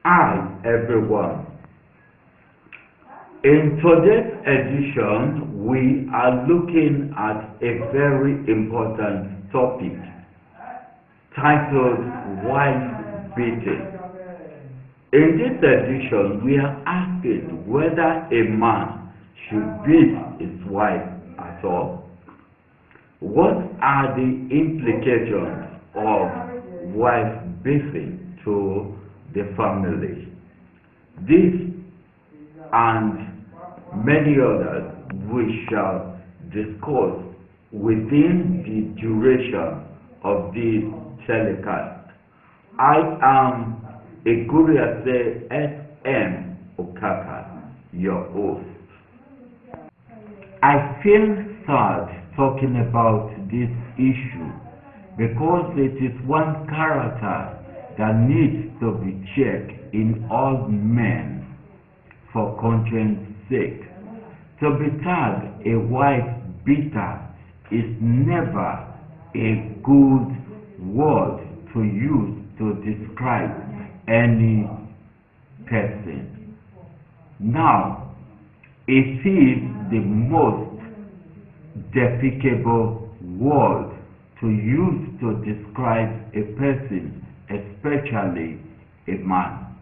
Hi everyone. In today's edition, we are looking at a very important topic titled Wife Beating. In this edition, we are asking whether a man should beat his wife at all. What are the implications of wife beating to the family? This and many others we shall discuss within the duration of this telecast. I am Eguriase S. Okaka, your host. I feel sad talking about this issue because it is one character that needs to be checked in all men for conscience sake. To be tagged a wife beater is never a good word to use to describe any person. Now, it is the most despicable word to use to describe a person, especially a man.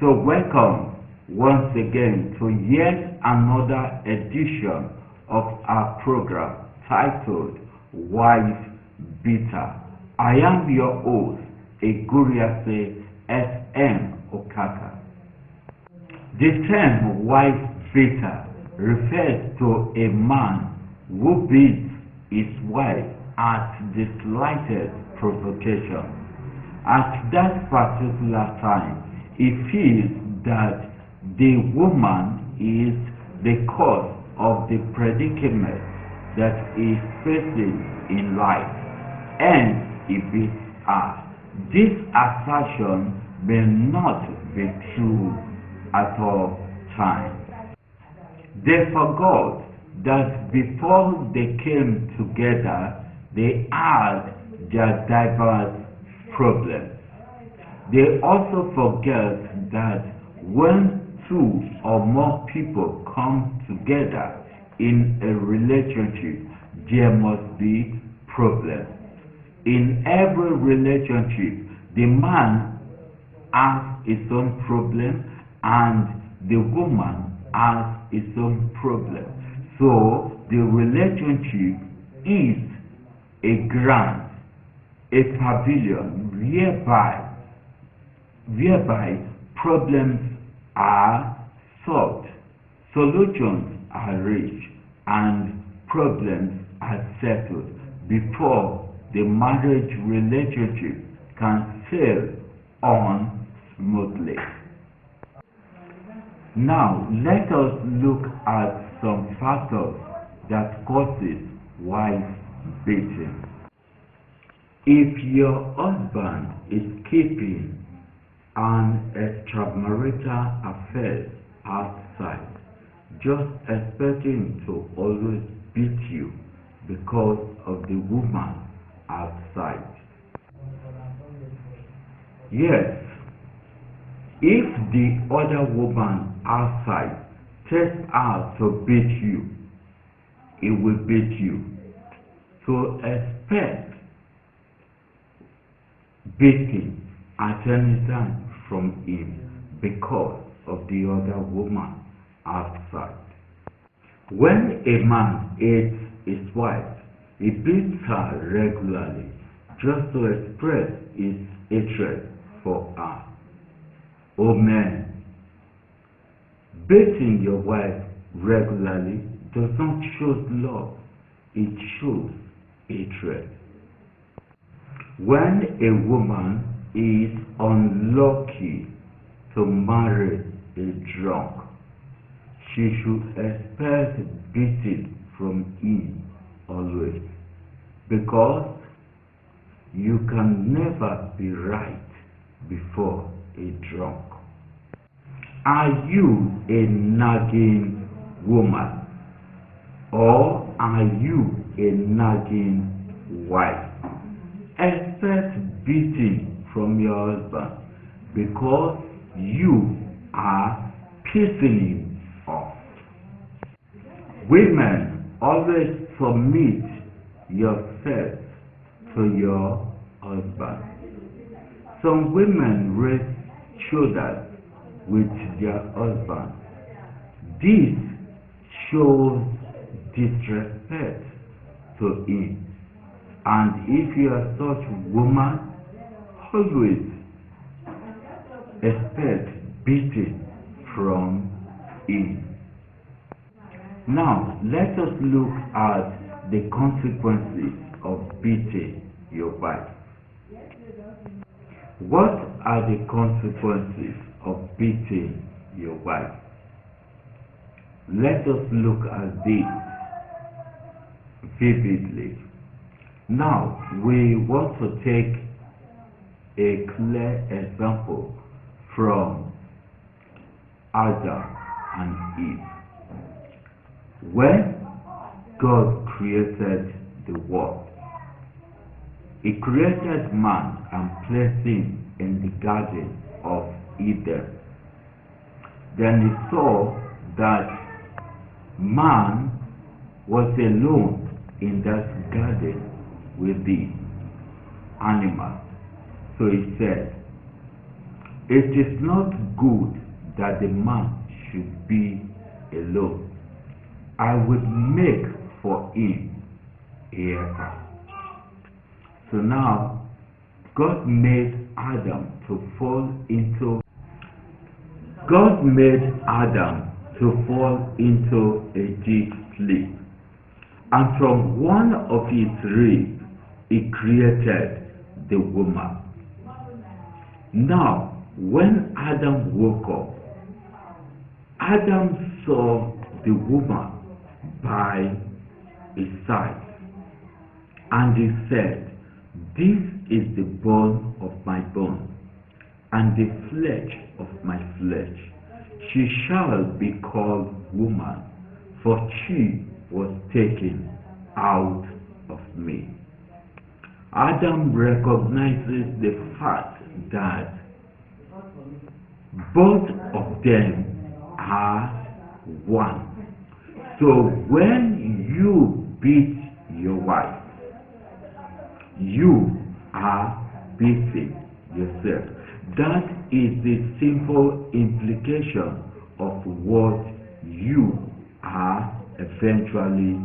So welcome once again to yet another edition of our program titled Wife Beater. I am your host, Eguriase S. Okaka. The term wife beater refers to a man who beats his wife at the slightest provocation. At that particular time, he feels that the woman is the cause of the predicament that he is facing in life, and he beats her. This assertion may not be true at all times. They forgot that before they came together, they had their diverse problems. They also forget that when two or more people come together in a relationship, there must be problems. In every relationship, the man has his own problem and the woman has his own problem. So the relationship is a ground, a pavilion whereby problems are solved, solutions are reached, and problems are settled before the marriage relationship can sail on smoothly. Now, let us look at some factors that causes wife beating. If your husband is keeping an extramarital affair outside, just expect him to always beat you because of the woman outside. Yes, if the other woman outside tells her to beat you, he will beat you. So expect beating at any time from him because of the other woman outside. When a man hates his wife, he beats her regularly just to express his hatred for her. Oh man, beating your wife regularly does not show love, it shows hatred. When a woman is unlucky to marry a drunk, she should expect beating from him always, because you can never be right before a drunk. Are you a nagging woman, or are you a nagging wife? Expect beating from your husband because you are piecing off. Women, always submit yourself to your husband. Some women raise children with their husband. This shows disrespect to him. And if you are such a woman, always expect beating from him. Now, let us look at the consequences of beating your wife. What are the consequences of beating your wife? Let us look at this vividly. Now, we want to take a clear example from Adam and Eve. When God created the world, He created man and placed him in the Garden of Eden. Then He saw that man was alone in that garden with the animals. So He said, "It is not good that the man should be alone. I will make for him a helper." So now, God made Adam to fall into a deep sleep. And from one of his ribs, He created the woman. Now, when Adam woke up, Adam saw the woman by his side, and he said, "This is the bone of my bone, and the flesh of my flesh. She shall be called woman, for she was taken out of me." Adam recognizes the fact that both of them are one. So when you beat your wife, you are beating yourself. That is the simple implication of what you are eventually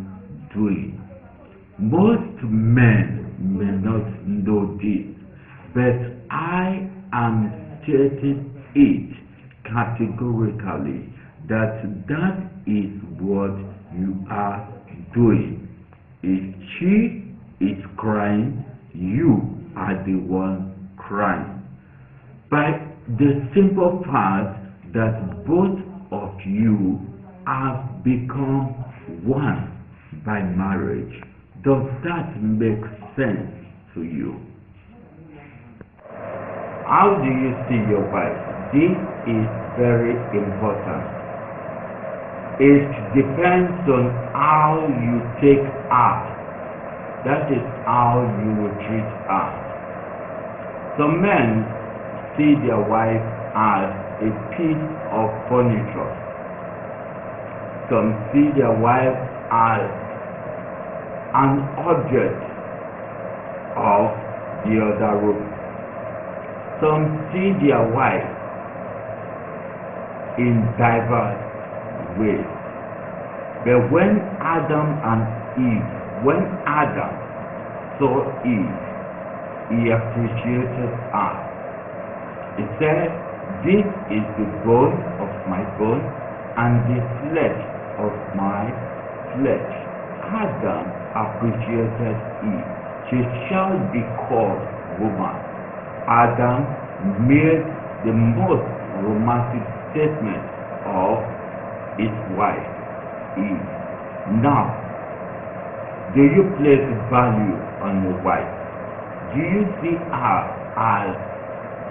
doing. Most men may not know this, but I am stating it categorically that is what you are doing. If she is crying, you are the one crying. By the simple fact that both of you have become one by marriage. Does that make sense to you? How do you see your wife? This is very important. It depends on how you take her. That is how you will treat her. Some men see their wife as a piece of furniture. Some see their wife as an object of the other room. Some see their wife in diverse ways. But when Adam saw Eve, he appreciated her. He said, "This is the bone of my bone and the flesh of my flesh." Adam appreciated Eve. She shall be called woman. Adam made the most romantic statement of his wife, Eve. Now, do you place value on your wife? Do you see her as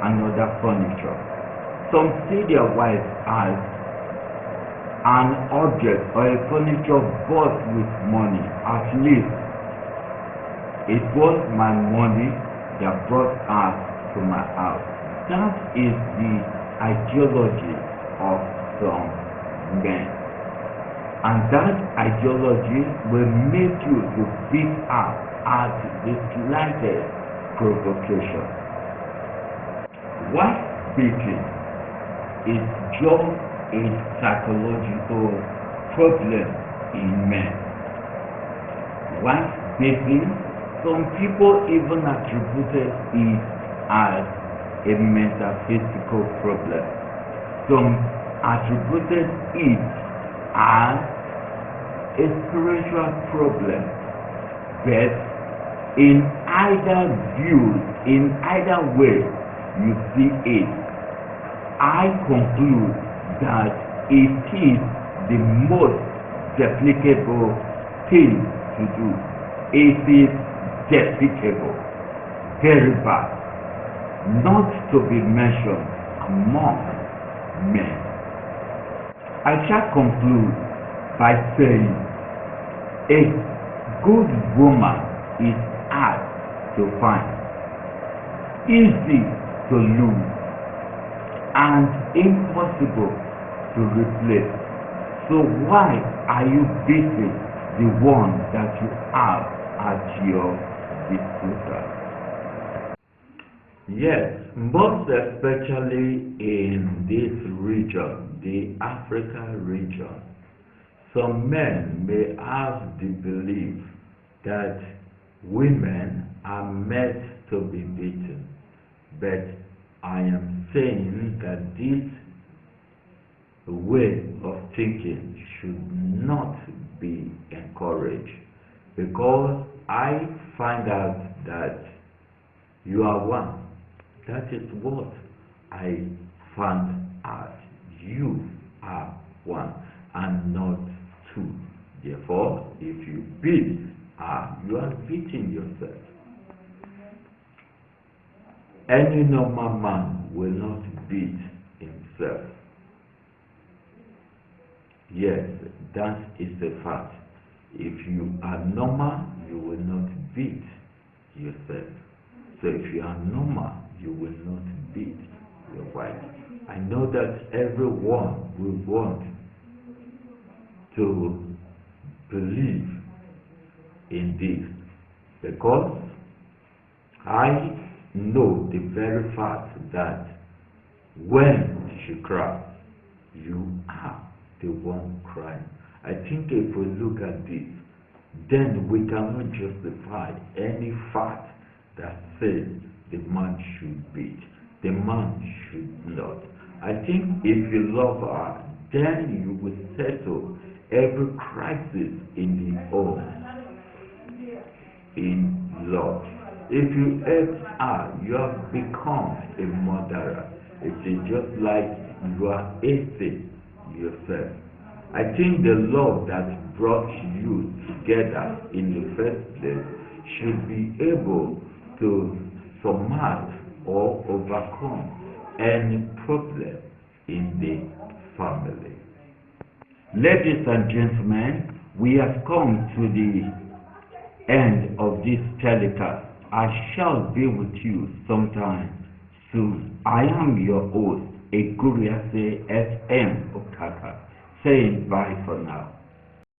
another furniture? Some see their wife as an object or a furniture bought with money. At least it was my money that brought her to my house. That is the ideology of some men. And that ideology will make you to beat up at the slightest provocation. What beating is just a psychological problem in men. What beating, some people even attributed it as a metaphysical problem. Some attributed it as a spiritual problem. But in either view, in either way you see it, I conclude that it is the most despicable thing to do. It is despicable, very bad, not to be mentioned among men. I shall conclude by saying a good woman is hard to find, easy to lose, and impossible to replace. So why are you beating the one that you have at your disposal? Yes, most especially in this region, the African region, some men may have the belief that women are meant to be beaten. But I am saying that this way of thinking should not be encouraged, because I find out that you are one. That is what I found out. You are one and not two. Therefore, if you beat her, you are beating yourself. Any normal man will not beat himself. Yes, that is a fact. If you are normal, you will not beat yourself. So if you are normal, you will not beat your wife. I know that everyone will want to believe in this, because I know the very fact that when she cries, you are the one crying. I think if we look at this, then we cannot justify any fact that says the man should beat. The man should not. I think if you love her, then you will settle every crisis in the home in love. If you hate her, you have become a murderer. It is just like you are hating yourself. I think the love that brought you together in the first place should be able to surmount or overcome any problem in the family. Ladies and gentlemen, we have come to the end of this telecast. I shall be with you sometime soon. I am your host, Eguriase S. Okaka, saying bye for now.